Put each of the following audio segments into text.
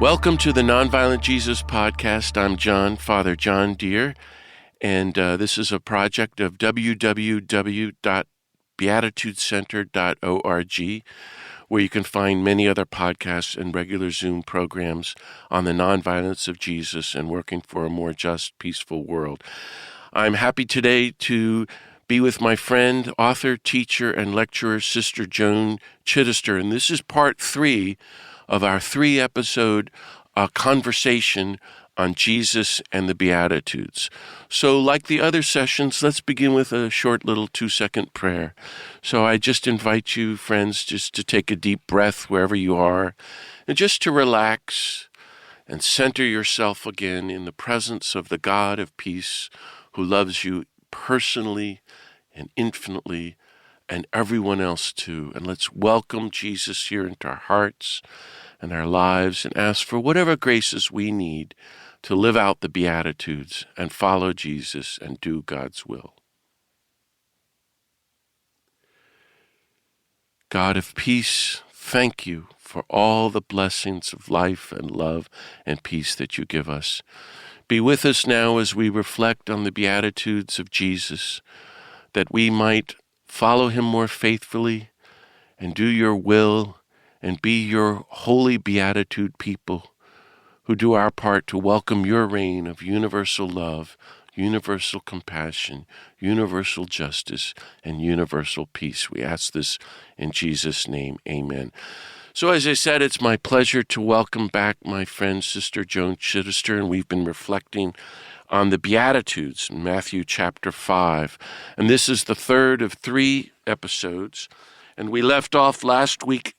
Welcome to the Nonviolent Jesus podcast. I'm John, Father John Deere, and this is a project of www.beatitudescenter.org, where you can find many other podcasts and regular Zoom programs on the nonviolence of Jesus and working for a more just, peaceful world. I'm happy today to be with my friend, author, teacher, and lecturer, Sister Joan Chittister, and this is part 3 of our 3-episode conversation on Jesus and the Beatitudes. So like the other sessions, let's begin with a short little 2-second prayer. So I just invite you, friends, just to take a deep breath wherever you are, and just to relax and center yourself again in the presence of the God of peace who loves you personally and infinitely, and everyone else too. And let's welcome Jesus here into our hearts and our lives and ask for whatever graces we need to live out the Beatitudes and follow Jesus and do God's will. God of peace, thank you for all the blessings of life and love and peace that you give us. Be with us now as we reflect on the Beatitudes of Jesus, that we might follow him more faithfully and do your will and be your holy beatitude people who do our part to welcome your reign of universal love, universal compassion, universal justice, and universal peace. We ask this in Jesus' name, amen. So as I said, it's my pleasure to welcome back my friend, Sister Joan Chittister, and we've been reflecting on the Beatitudes in Matthew chapter 5. And this is the third of 3 episodes. And we left off last week.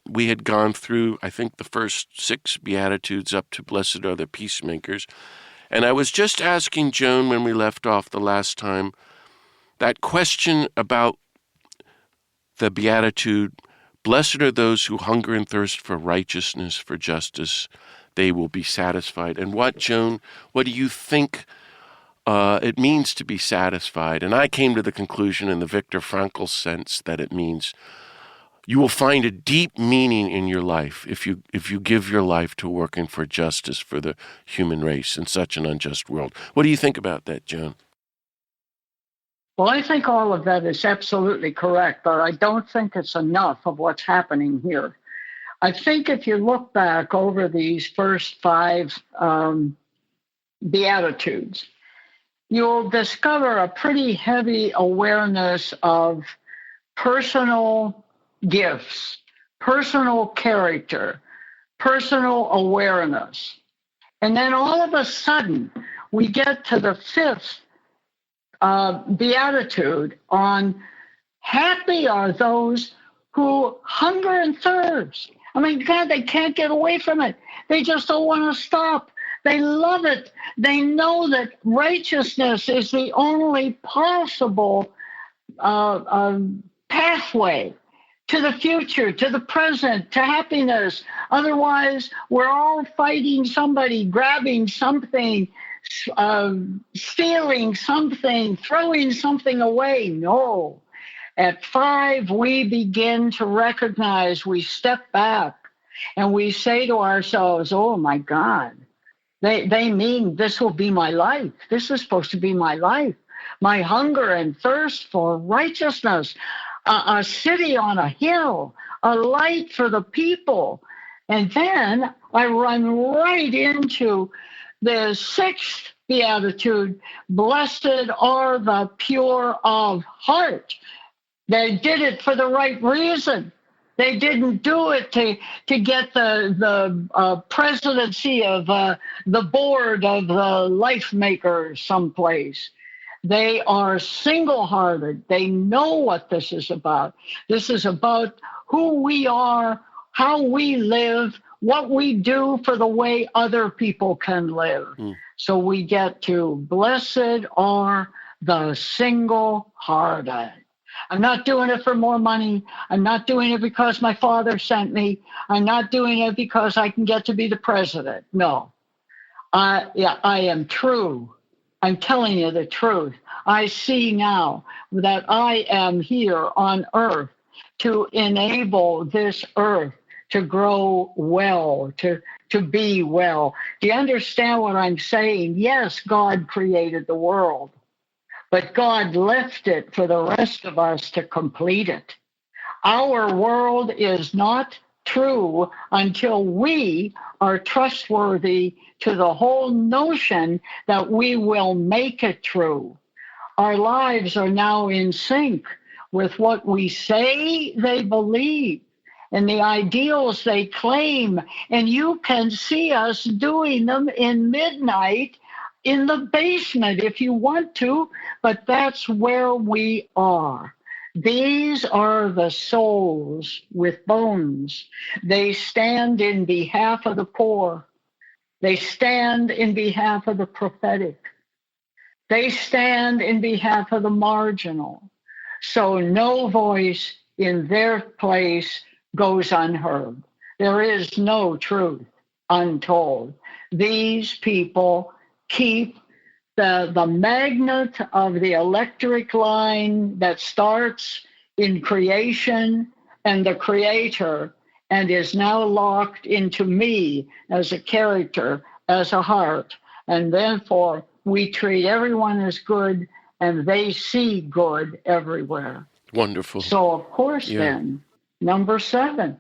We had gone through, I think, the first 6 Beatitudes up to blessed are the peacemakers. And I was just asking Joan when we left off the last time that question about the Beatitude, blessed are those who hunger and thirst for righteousness, for justice, they will be satisfied. And what, Joan, what do you think it means to be satisfied? And I came to the conclusion in the Viktor Frankl sense that it means you will find a deep meaning in your life if you give your life to working for justice for the human race in such an unjust world. What do you think about that, Joan? Well, I think all of that is absolutely correct, but I don't think it's enough of what's happening here. I think if you look back over these first 5 Beatitudes, you'll discover a pretty heavy awareness of personal gifts, personal character, personal awareness. And then all of a sudden, we get to the 5th Beatitude on happy are those who hunger and thirst. I mean, God, they can't get away from it. They just don't want to stop. They love it. They know that righteousness is the only possible pathway to the future, to the present, to happiness. Otherwise, we're all fighting somebody, grabbing something, stealing something, throwing something away. No. At 5, we begin to recognize, we step back and we say to ourselves, oh my God, they mean this will be my life. This is supposed to be my life. My hunger and thirst for righteousness, a city on a hill, a light for the people. And then I run right into the 6th Beatitude, blessed are the pure of heart. They did it for the right reason. They didn't do it to get the presidency of the board of the life makers someplace. They are single-hearted. They know what this is about. This is about who we are, how we live, what we do for the way other people can live. So we get to blessed are the single-hearted. I'm not doing it for more money. I'm not doing it because my father sent me. I'm not doing it because I can get to be the president. No. I am true. I'm telling you the truth. I see now that I am here on earth to enable this earth to grow well, to be well. Do you understand what I'm saying? Yes, God created the world, but God left it for the rest of us to complete it. Our world is not true until we are trustworthy to the whole notion that we will make it true. Our lives are now in sync with what we say they believe and the ideals they claim. And you can see us doing them in midnight in the basement if you want to, but that's where we are. These are the souls with bones. They stand in behalf of the poor. They stand in behalf of the prophetic. They stand in behalf of the marginal. So no voice in their place goes unheard. There is no truth untold. These people keep the magnet of the electric line that starts in creation and the creator and is now locked into me as a character, as a heart. And therefore, we treat everyone as good and they see good everywhere. Wonderful. So, of course, then, number 7,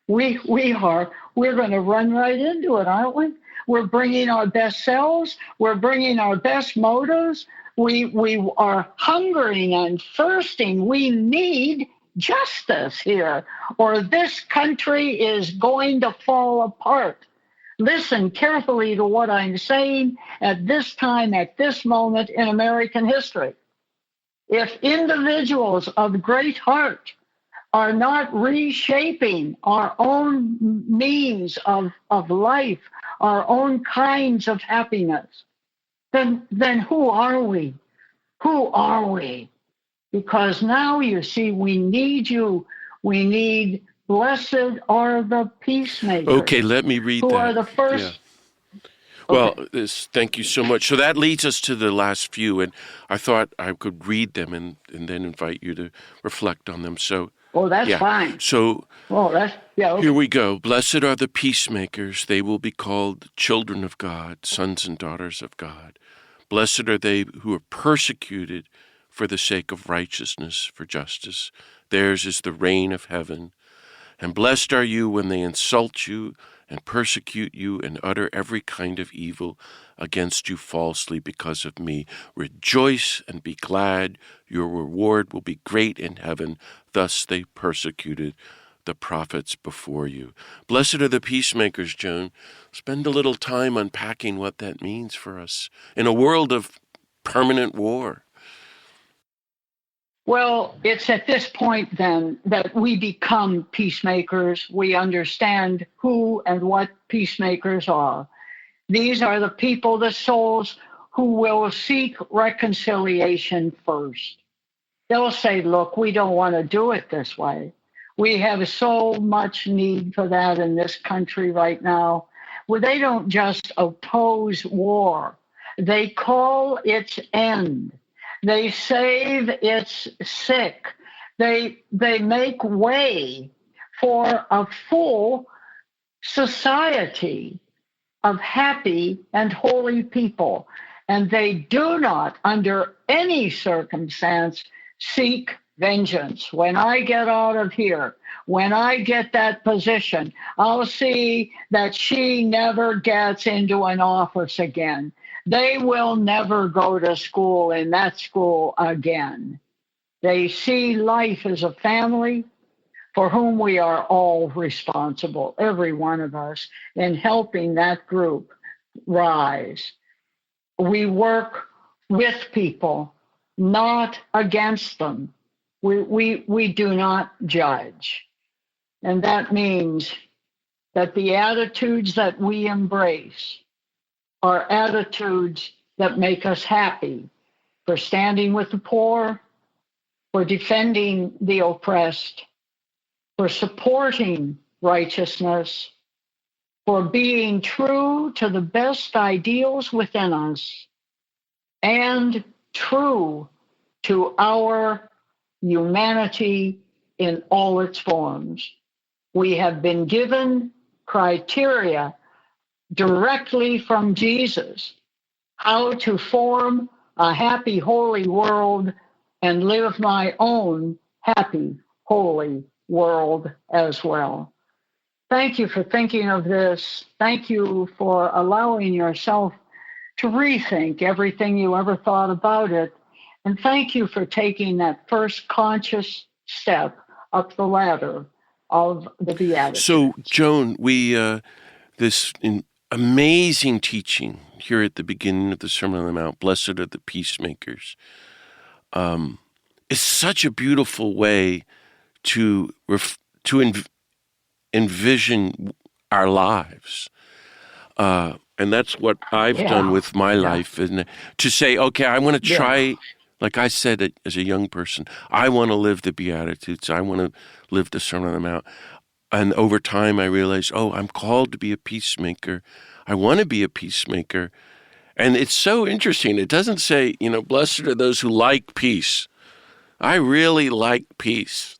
we're going to run right into it, aren't we? We're bringing our best selves. We're bringing our best motives. We are hungering and thirsting. We need justice here, or this country is going to fall apart. Listen carefully to what I'm saying at this time, at this moment in American history. If individuals of great heart are not reshaping our own means of life, our own kinds of happiness, then who are we? Who are we? Because now you see, we need you. We need blessed are the peacemakers. Okay, let me read who that. Are the first. Yeah. Well, thank you so much. So that leads us to the last few, and I thought I could read them and then invite you to reflect on them. So, that's fine. So, okay. Here we go. Blessed are the peacemakers. They will be called children of God, sons and daughters of God. Blessed are they who are persecuted for the sake of righteousness, for justice. Theirs is the reign of heaven. And blessed are you when they insult you and persecute you and utter every kind of evil against you falsely because of me. Rejoice and be glad. Your reward will be great in heaven. Thus they persecuted the prophets before you. Blessed are the peacemakers, Joan. Spend a little time unpacking what that means for us in a world of permanent war. Well, it's at this point then that we become peacemakers. We understand who and what peacemakers are. These are the people, the souls, who will seek reconciliation first. They'll say, look, we don't want to do it this way. We have so much need for that in this country right now. Well, they don't just oppose war. They call its end. They save its sick. They make way for a full society of happy and holy people. And they do not, under any circumstance, seek vengeance. When I get out of here, when I get that position, I'll see that she never gets into an office again. They will never go to school in that school again. They see life as a family for whom we are all responsible, every one of us, in helping that group rise. We work with people, not against them. We do not judge. And that means that the attitudes that we embrace are attitudes that make us happy for standing with the poor, for defending the oppressed, for supporting righteousness, for being true to the best ideals within us, and true to our humanity in all its forms. We have been given criteria directly from Jesus how to form a happy, holy world and live my own happy, holy world as well. Thank you for thinking of this. Thank you for allowing yourself to rethink everything you ever thought about it. And thank you for taking that first conscious step up the ladder of the Beatitudes. So, Joan, we this amazing teaching here at the beginning of the Sermon on the Mount, "Blessed are the peacemakers," is such a beautiful way to envision our lives. And that's what I've done with my life, and to say, okay, I want to try, like I said as a young person, I want to live the Beatitudes. I want to live the Sermon on the Mount. And over time I realized, I'm called to be a peacemaker. I want to be a peacemaker. And it's so interesting. It doesn't say, blessed are those who like peace. I really like peace.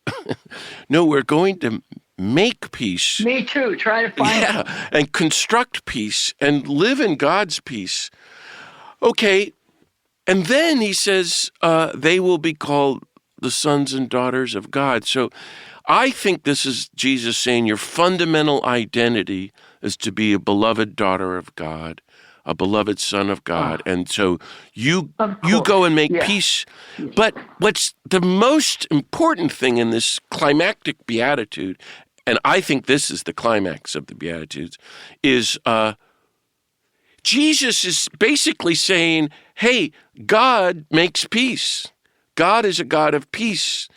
No, we're going to make peace. Me too. Try to find it. And construct peace and live in God's peace. Okay, and then he says they will be called the sons and daughters of God. So I think this is Jesus saying your fundamental identity is to be a beloved daughter of God, a beloved son of God. And so you go and make peace. But what's the most important thing in this climactic beatitude, and I think this is the climax of the Beatitudes, is Jesus is basically saying, hey, God makes peace. God is a God of peace.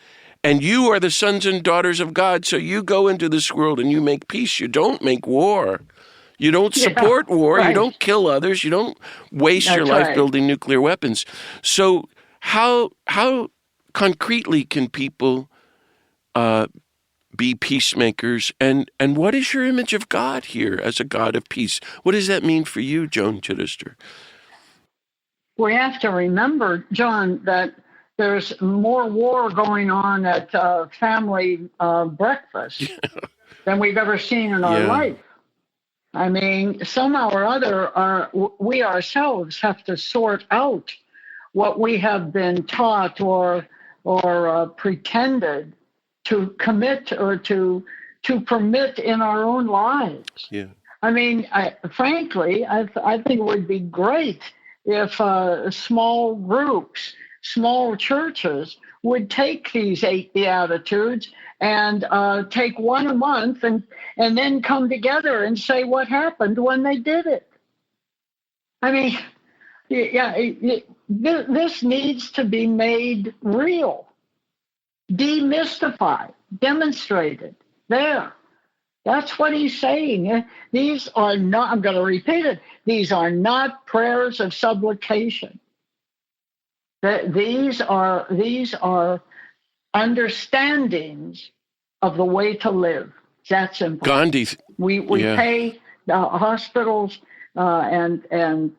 And you are the sons and daughters of God, so you go into this world and you make peace. You don't make war. You don't support war. Right. You don't kill others. You don't waste your life building nuclear weapons. So how concretely can people be peacemakers? And what is your image of God here as a God of peace? What does that mean for you, Joan Chittister? We have to remember, John, that there's more war going on at family breakfast than we've ever seen in our life. I mean, somehow or other, we ourselves have to sort out what we have been taught or pretended to commit or to permit in our own lives. Yeah. I mean, frankly, I think it would be great if small groups, small churches would take these 8 Beatitudes and take one a month and then come together and say what happened when they did it. I mean, this needs to be made real, demystified, demonstrated. There. That's what he's saying. These are not, I'm going to repeat it, these are not prayers of supplication. These are understandings of the way to live. That's simple. Gandhi. We pay the hospitals and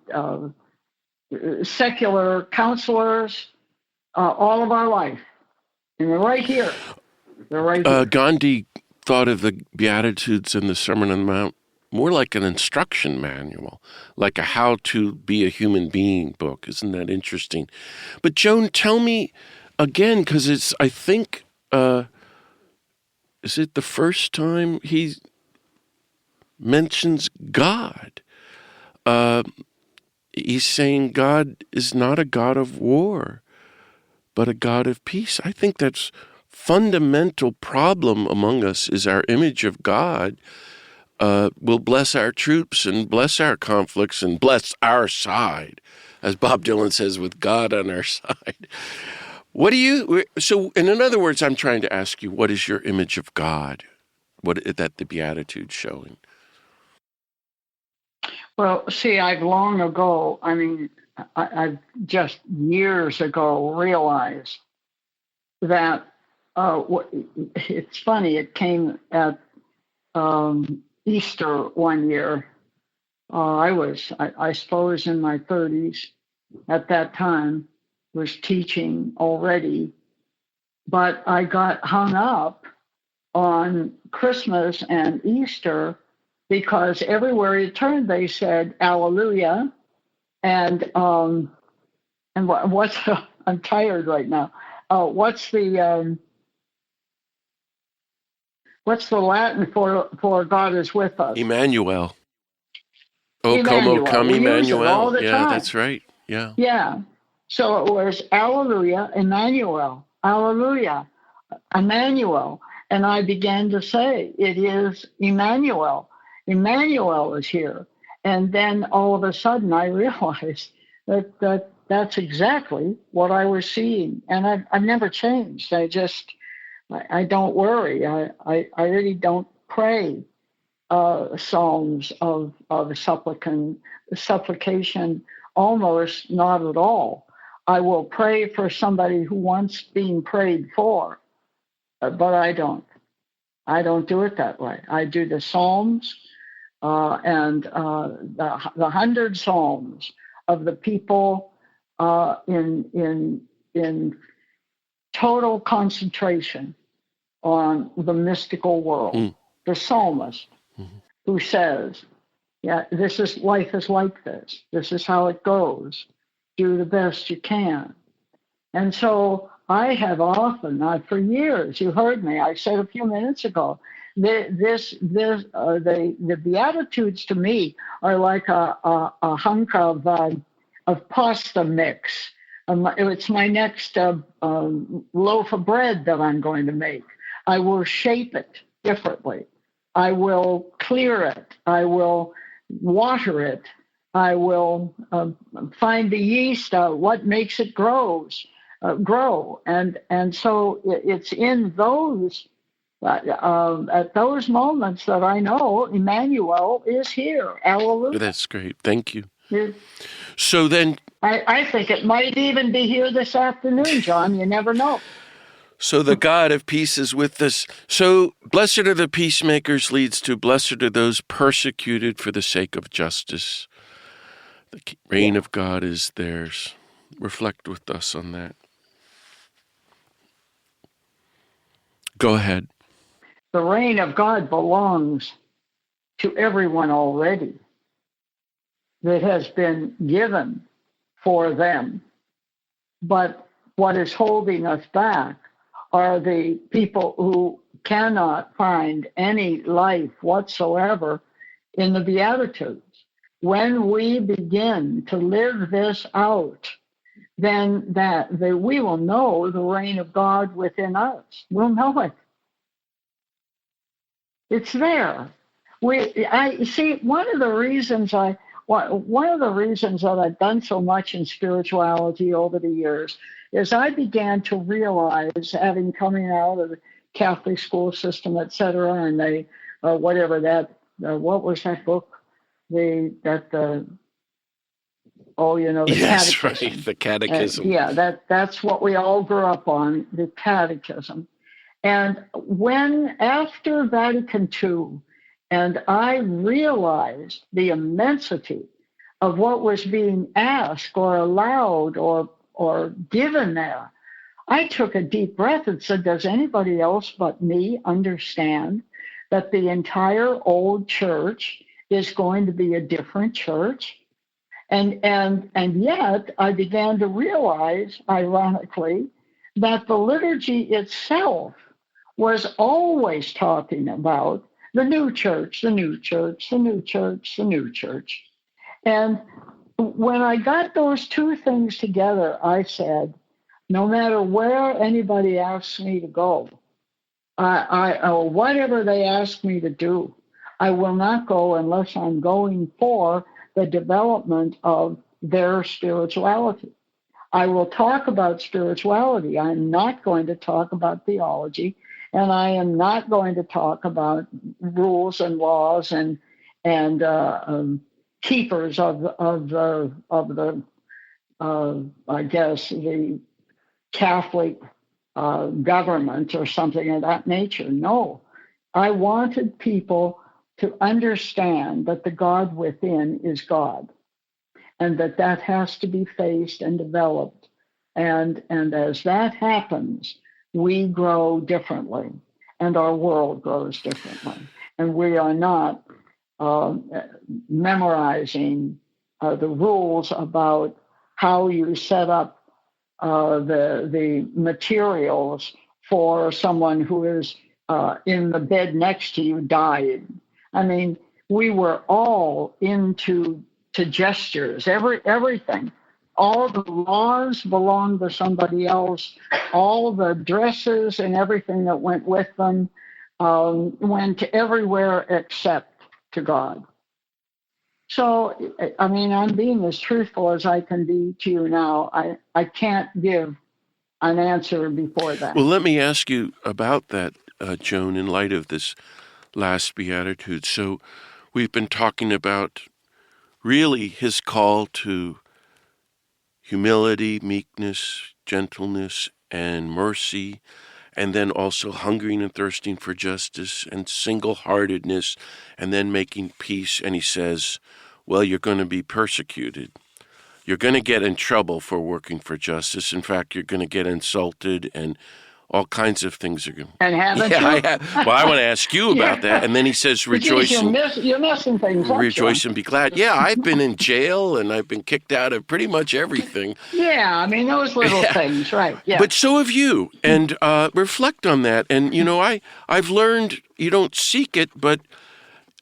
secular counselors all of our life. And they're right here. Gandhi thought of the Beatitudes and the Sermon on the Mount more like an instruction manual, like a how to be a human being book. Isn't that interesting? But Joan, tell me again, because it's, I think, is it the first time he mentions God? He's saying God is not a God of war, but a God of peace. I think that's fundamental problem among us is our image of God will bless our troops and bless our conflicts and bless our side, as Bob Dylan says, with God on our side. So in other words, I'm trying to ask you, what is your image of God? What that the Beatitudes showing? Well, see, I've just years ago realized that it's funny, it came at Easter one year. I suppose in my 30s at that time, was teaching already, but I got hung up on Christmas and Easter because everywhere you turned they said Alleluia, and what's I'm tired right now. What's the Latin for God is with us? Emmanuel. O Emmanuel. come We use it all Emmanuel. the Yeah, time. that's right. Yeah. Yeah. So it was Alleluia, Emmanuel, Alleluia, Emmanuel. And I began to say, it is Emmanuel. Emmanuel is here. And then all of a sudden I realized that's exactly what I was seeing. And I've never changed. I don't worry. I really don't pray psalms of supplication, almost not at all. I will pray for somebody who wants being prayed for, but I don't. I don't do it that way. I do the psalms and the 100 psalms of the people in total concentration on the mystical world. The psalmist who says, yeah, life is like this. This is how it goes. Do the best you can. And so I have often, for years, you heard me, I said a few minutes ago, the Beatitudes to me are like a hunk of pasta mix. It's my next loaf of bread that I'm going to make. I will shape it differently. I will clear it. I will water it. I will find the yeast, what makes it grow. And so it's in those at those moments that I know Emmanuel is here. Hallelujah. That's great. Thank you. Yeah. So then, I think it might even be here this afternoon, John. You never know. So the God of peace is with us. So blessed are the peacemakers leads to blessed are those persecuted for the sake of justice. The reign of God is theirs. Reflect with us on that. Go ahead. The reign of God belongs to everyone already. That has been given for them. But what is holding us back are the people who cannot find any life whatsoever in the Beatitudes. When we begin to live this out, then we will know the reign of God within us. We'll know it. It's there. I see. One of the reasons that I've done so much in spirituality over the years is I began to realize, having coming out of the Catholic school system, et cetera, and they whatever that what was that book? The Yes, catechism. right, the catechism. That's what we all grew up on, the catechism. And when after Vatican II, and I realized the immensity of what was being asked or allowed or given there, I took a deep breath and said, does anybody else but me understand that the entire old church is going to be a different church? And yet I began to realize, ironically, that the liturgy itself was always talking about the new church, the new church, the new church, the new church. And when I got those two things together, I said, no matter where anybody asks me to go, or whatever they ask me to do, I will not go unless I'm going for the development of their spirituality. I will talk about spirituality. I'm not going to talk about theology, and I am not going to talk about rules and laws and keepers of the I guess the Catholic government or something of that nature. No, I wanted people to understand that the God within is God, and that has to be faced and developed. And as that happens, we grow differently. and our world grows differently. And we are not memorizing the rules about how you set up the materials for someone who is in the bed next to you dying. I mean, we were all into gestures, everything. All the laws belonged to somebody else. All the dresses and everything that went with them went everywhere except to God. So, I mean, I'm being as truthful as I can be to you now. I can't give an answer before that. Well, let me ask you about that, Joan, in light of this last Beatitude. So we've been talking about really his call to humility, meekness, gentleness, and mercy, and then also hungering and thirsting for justice and single-heartedness, and then making peace. And he says, well, you're going to be persecuted. You're going to get in trouble for working for justice. In fact, you're going to get insulted, and all kinds of things are going to... And haven't you? Well, I want to ask you about that. And then he says, rejoice. You're missing things. Rejoice and be glad. Yeah, I've been in jail, and I've been kicked out of pretty much everything. Yeah, I mean, those little things, right. Yeah. But so have you. And reflect on that. And, you know, I've learned you don't seek it, but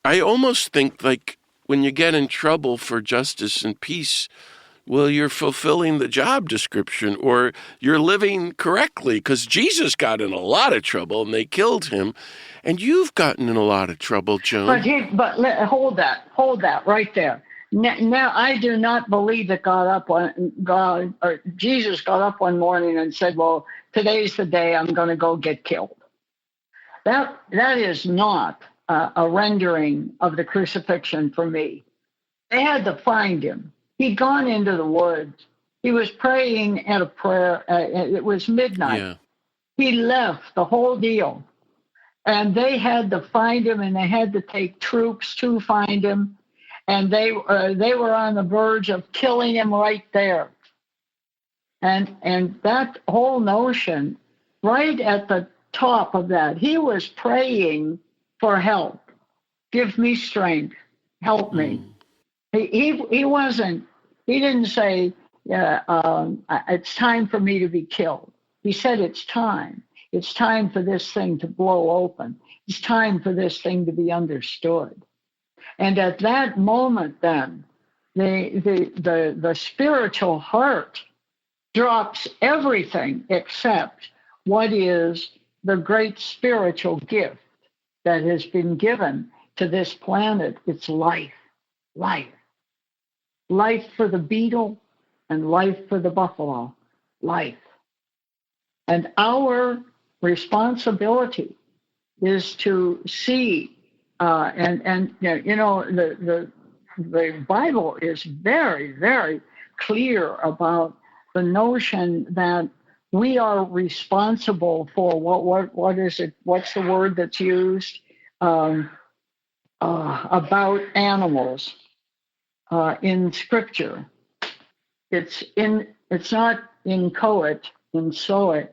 I almost think like when you get in trouble for justice and peace, well, you're fulfilling the job description, or you're living correctly, because Jesus got in a lot of trouble and they killed him, and you've gotten in a lot of trouble, Joan. Hold that right there. Now, I do not believe that Jesus got up one morning and said, "Well, today's the day I'm going to go get killed." That is not a rendering of the crucifixion for me. They had to find him. He'd gone into the woods. He was praying at a prayer. It was midnight. Yeah. He left the whole deal. And they had to find him, and they had to take troops to find him. And they were on the verge of killing him right there. And that whole notion, right at the top of that, he was praying for help. Give me strength. Help me. He didn't say, it's time for me to be killed. He said, it's time. It's time for this thing to blow open. It's time for this thing to be understood. And at that moment, then, the spiritual heart drops everything except what is the great spiritual gift that has been given to this planet. It's life. Life for the beetle and life for the buffalo. Life. And our responsibility is to see, the Bible is very, very clear about the notion that we are responsible for what is it? What's the word that's used about animals? In Scripture, it's not inchoate, inchoate.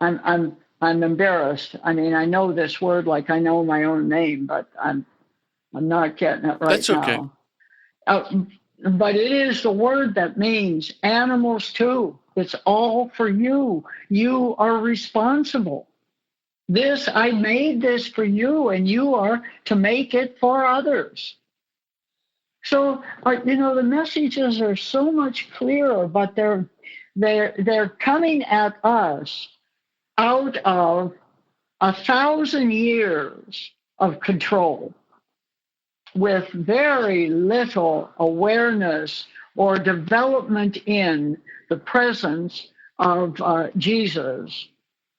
I'm embarrassed. I mean, I know this word like I know my own name, but I'm not getting it right now. That's okay. But it is the word that means animals too. It's all for you. You are responsible. I made this for you, and you are to make it for others. So, the messages are so much clearer, but they're coming at us out of 1,000 years of control with very little awareness or development in the presence of Jesus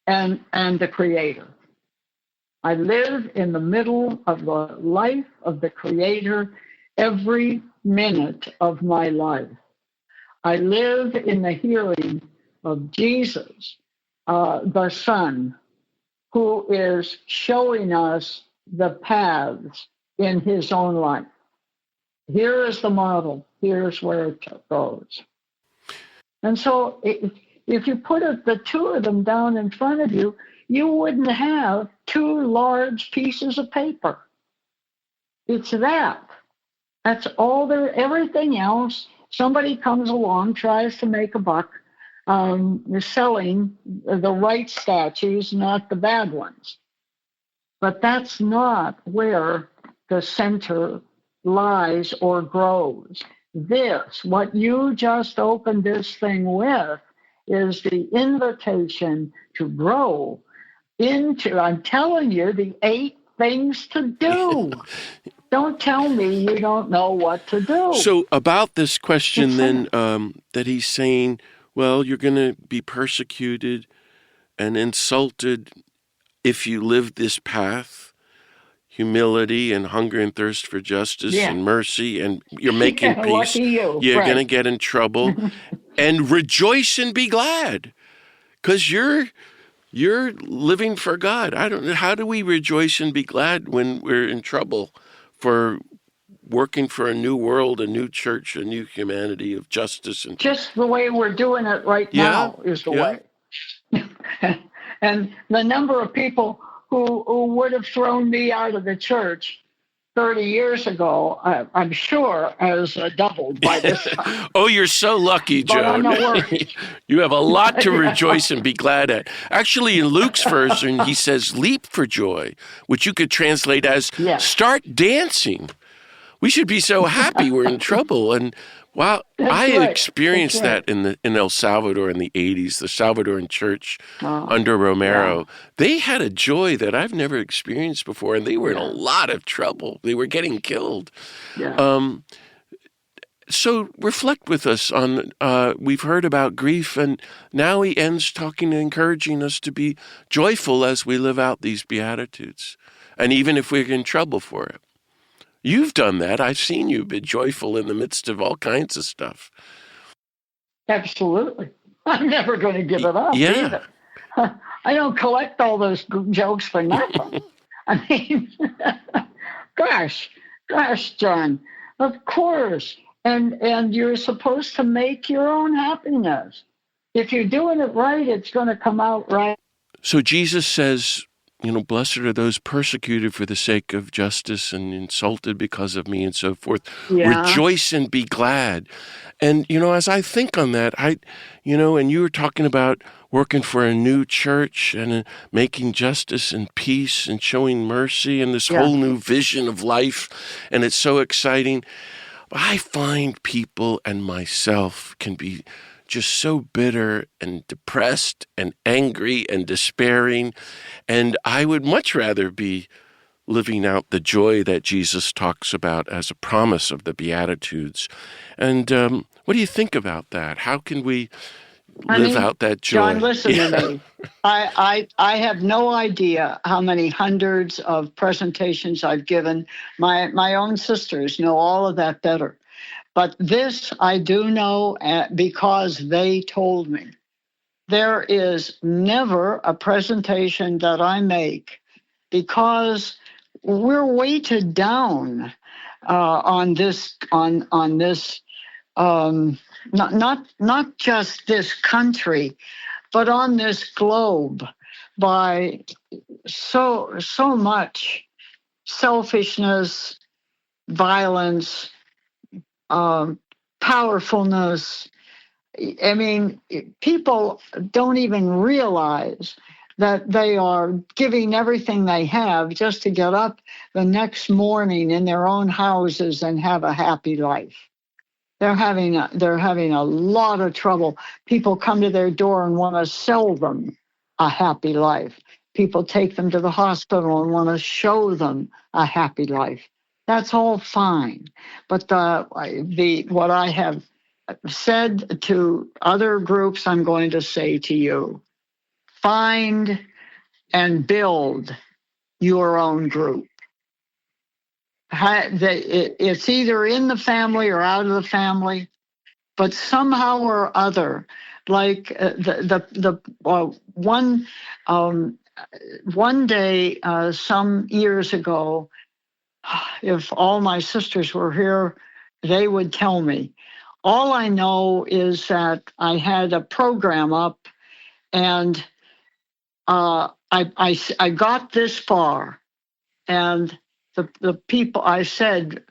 and the Creator. I live in the middle of the life of the Creator every minute of my life. I live in the hearing of Jesus, the Son, who is showing us the paths in his own life. Here is the model. Here's where it goes. And so if you put the two of them down in front of you, you wouldn't have two large pieces of paper. It's that. That's all there. Everything else, somebody comes along, tries to make a buck, selling the right statues, not the bad ones. But that's not where the center lies or grows. This, what you just opened this thing with, is the invitation to grow into, I'm telling you, the 8 things to do. Don't tell me you don't know what to do. So about this question then, that he's saying, well, you're going to be persecuted and insulted if you live this path, humility and hunger and thirst for justice and mercy, and you're making peace. You're going to get in trouble. And rejoice and be glad, because you're living for God. I don't know, how do we rejoice and be glad when we're in trouble for working for a new world, a new church, a new humanity of justice? And just the way we're doing it right now is the way. And the number of people who would have thrown me out of the church 30 years ago, I'm sure, has doubled by this time. Oh, you're so lucky, Joan. But I'm not worried. You have a lot to rejoice and be glad at. Actually, in Luke's version, he says, leap for joy, which you could translate as start dancing. We should be so happy we're in trouble. And wow, I experienced that in El Salvador in the 80s, the Salvadoran church under Romero. Yeah. They had a joy that I've never experienced before, and they were in a lot of trouble. They were getting killed. Yeah. So reflect with us on, we've heard about grief, and now he ends talking and encouraging us to be joyful as we live out these Beatitudes, and even if we're in trouble for it. You've done that. I've seen you be joyful in the midst of all kinds of stuff. Absolutely. I'm never going to give it up either. I don't collect all those jokes for nothing. I mean, gosh, John, of course. And you're supposed to make your own happiness. If you're doing it right, it's going to come out right. So Jesus says, blessed are those persecuted for the sake of justice and insulted because of me and so forth. Yeah. Rejoice and be glad. And, as I think on that, and you were talking about working for a new church and making justice and peace and showing mercy and this whole new vision of life. And it's so exciting. I find people and myself can be just so bitter and depressed and angry and despairing. And I would much rather be living out the joy that Jesus talks about as a promise of the Beatitudes. And what do you think about that? How can we live out that joy? John, listen to me. I have no idea how many hundreds of presentations I've given. My own sisters know all of that better. But this I do know because they told me. There is never a presentation that I make because we're weighted down on this, not just this country, but on this globe by so much selfishness, violence, powerfulness. I mean, people don't even realize that they are giving everything they have just to get up the next morning in their own houses and have a happy life. They're having a lot of trouble. People come to their door and want to sell them a happy life. People take them to the hospital and want to show them a happy life. That's all fine. But what I have said to other groups, I'm going to say to you, find and build your own group. It's either in the family or out of the family, but somehow or other, like one day some years ago, if all my sisters were here, they would tell me. All I know is that I had a program up, and I got this far, and the people, I said,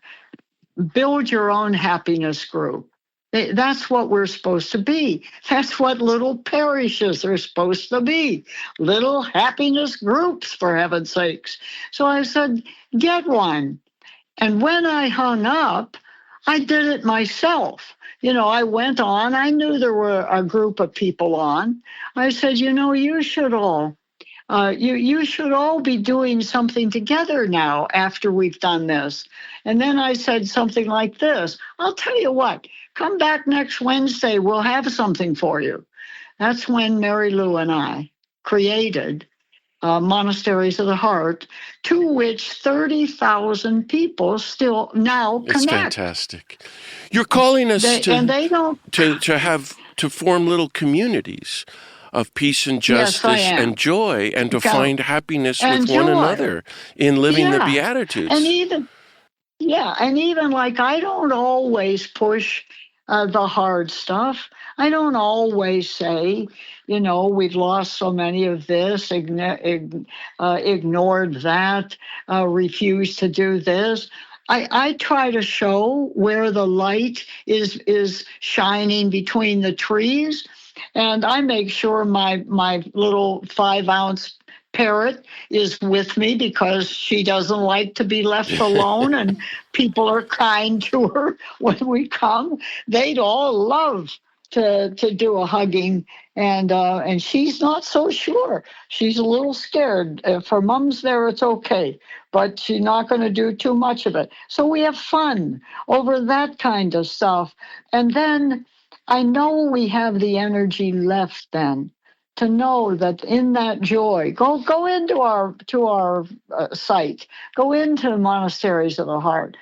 build your own happiness group. That's what we're supposed to be. That's what little parishes are supposed to be. Little happiness groups, for heaven's sakes. So I said, get one. And when I hung up, I did it myself. I went on. I knew there were a group of people on. I said, you should all you should all be doing something together now after we've done this. And then I said something like this: I'll tell you what, come back next Wednesday, we'll have something for you. That's when Mary Lou and I created Monasteries of the Heart, to which 30,000 people still now connect. It's fantastic. You're calling us to form little communities of peace and justice and joy, and to find happiness with one another in living the Beatitudes. And even like, I don't always push the hard stuff. I don't always say, we've lost so many of this, ignored that, refused to do this. I try to show where the light is shining between the trees. And I make sure my little 5-ounce parrot is with me, because she doesn't like to be left alone, and people are kind to her when we come. They'd all love to do a hugging, and she's not so sure. She's a little scared. If her mom's there, it's okay, but she's not going to do too much of it. So we have fun over that kind of stuff. And then I know we have the energy left then to know that in that joy, go into our site, go into Monasteries of the Heart.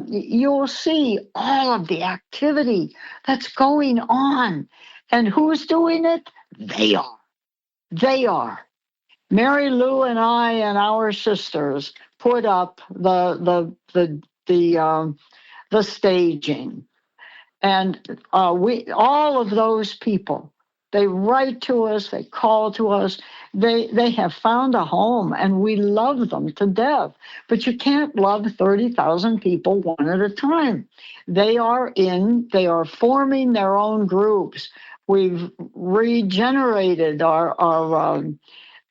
You'll see all of the activity that's going on. And who's doing it? They are. They are. Mary Lou and I and our sisters put up the staging. And all of those people, they write to us, they call to us, they have found a home, and we love them to death. But you can't love 30,000 people one at a time. They are forming their own groups. We've regenerated our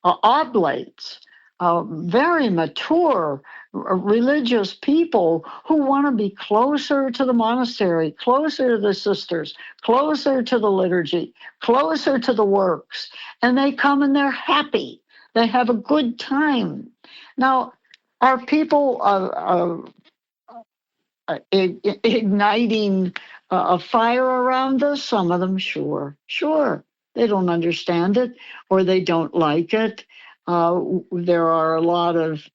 oblates, very mature religious people who want to be closer to the monastery, closer to the sisters, closer to the liturgy, closer to the works. And they come and they're happy. They have a good time. Now, are people igniting a fire around us? Some of them, sure. They don't understand it, or they don't like it. There are a lot of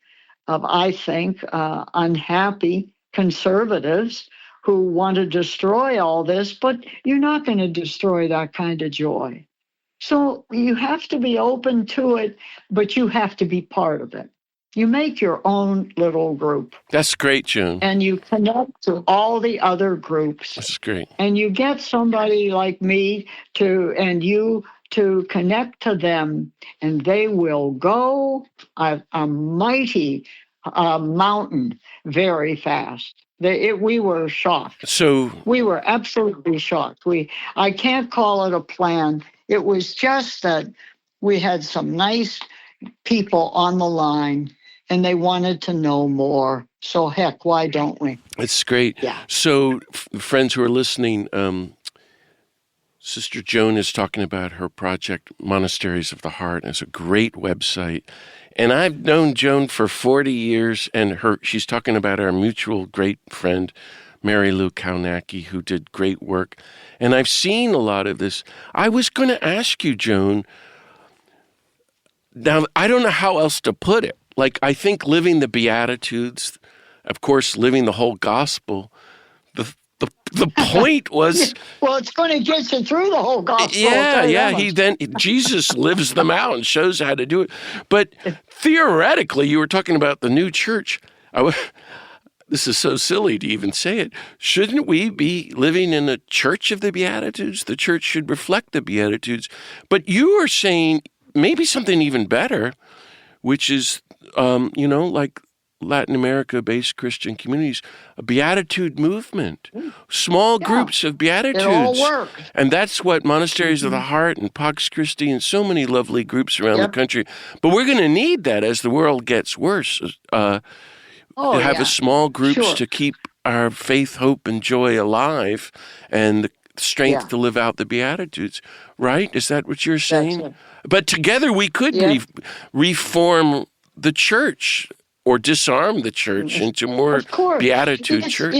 I think, unhappy conservatives who want to destroy all this, but you're not going to destroy that kind of joy. So you have to be open to it, but you have to be part of it. You make your own little group. That's great, Joan. And you connect to all the other groups. That's great. And you get somebody like me to connect to them, and they will go a mighty mountain very fast. We were shocked. So we were absolutely shocked. I can't call it a plan. It was just that we had some nice people on the line, and they wanted to know more. So heck, why don't we? It's great. Yeah. So friends who are listening, Sister Joan is talking about her project, Monasteries of the Heart. It's a great website. And I've known Joan for 40 years, and she's talking about our mutual great friend, Mary Lou Kaunacki, who did great work. And I've seen a lot of this. I was going to ask you, Joan, now, I don't know how else to put it. Like, I think living the Beatitudes, of course, living the whole gospel, the point was... Well, it's going to get you through the whole gospel. Yeah. Jesus lives them out and shows how to do it. But theoretically, you were talking about the new church. This is so silly to even say it. Shouldn't we be living in a church of the Beatitudes? The church should reflect the Beatitudes. But you are saying maybe something even better, which is, like Latin America-based Christian communities, a Beatitude Movement, small groups of Beatitudes. It all works. And that's what Monasteries of the Heart and Pax Christi and so many lovely groups around the country. But we're going to need that as the world gets worse. Have a small groups to keep our faith, hope, and joy alive, and the strength to live out the Beatitudes. Right? Is that what you're saying? But together we could reform the church, or disarm the church into more Beatitude church.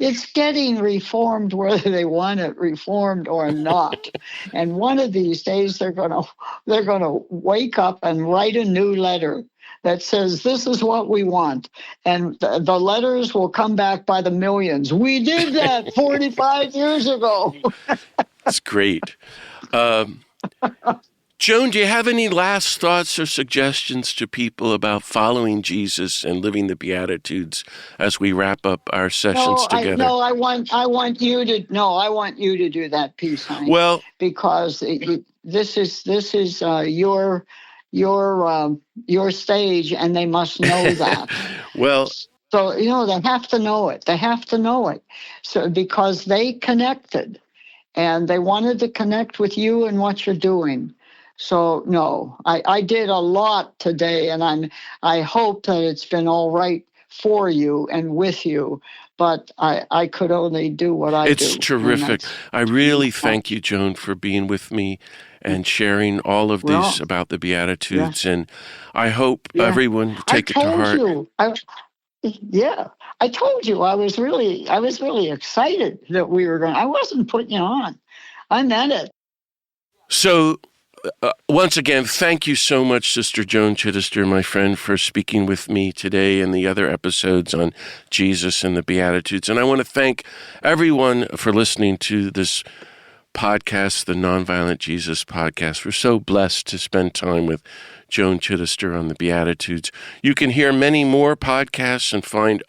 It's getting reformed, whether they want it reformed or not. And one of these days they're gonna wake up and write a new letter that says, this is what we want. And the letters will come back by the millions. We did that 45 years ago. That's great. Joan, do you have any last thoughts or suggestions to people about following Jesus and living the Beatitudes as we wrap up our sessions together? I want you to do that piece, honey. Well, because this is your stage, and they must know that. Well, so they have to know it. They have to know it. So because they connected, and they wanted to connect with you and what you're doing. So, no, I did a lot today, and I hope that it's been all right for you and with you, but I could only do what I do. It's terrific. I really thank you, Joan, for being with me and sharing all of these about the Beatitudes, and I hope everyone will take it to heart. I told you I was really excited that we were going. I wasn't putting you on. I meant it. So, once again, thank you so much, Sister Joan Chittister, my friend, for speaking with me today and the other episodes on Jesus and the Beatitudes. And I want to thank everyone for listening to this podcast, the Nonviolent Jesus podcast. We're so blessed to spend time with Joan Chittister on the Beatitudes. You can hear many more podcasts and find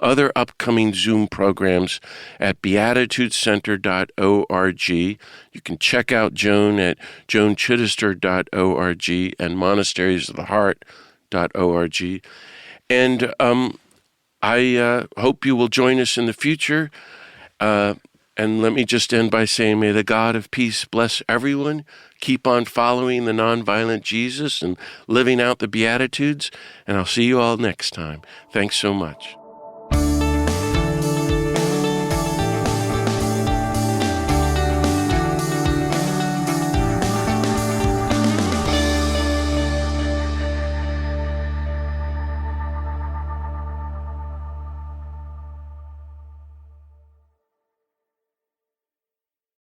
other upcoming Zoom programs at beatitudescenter.org. You can check out Joan at joanchittister.org and monasteriesoftheheart.org. And I hope you will join us in the future. And let me just end by saying, may the God of peace bless everyone. Keep on following the nonviolent Jesus and living out the Beatitudes. And I'll see you all next time. Thanks so much.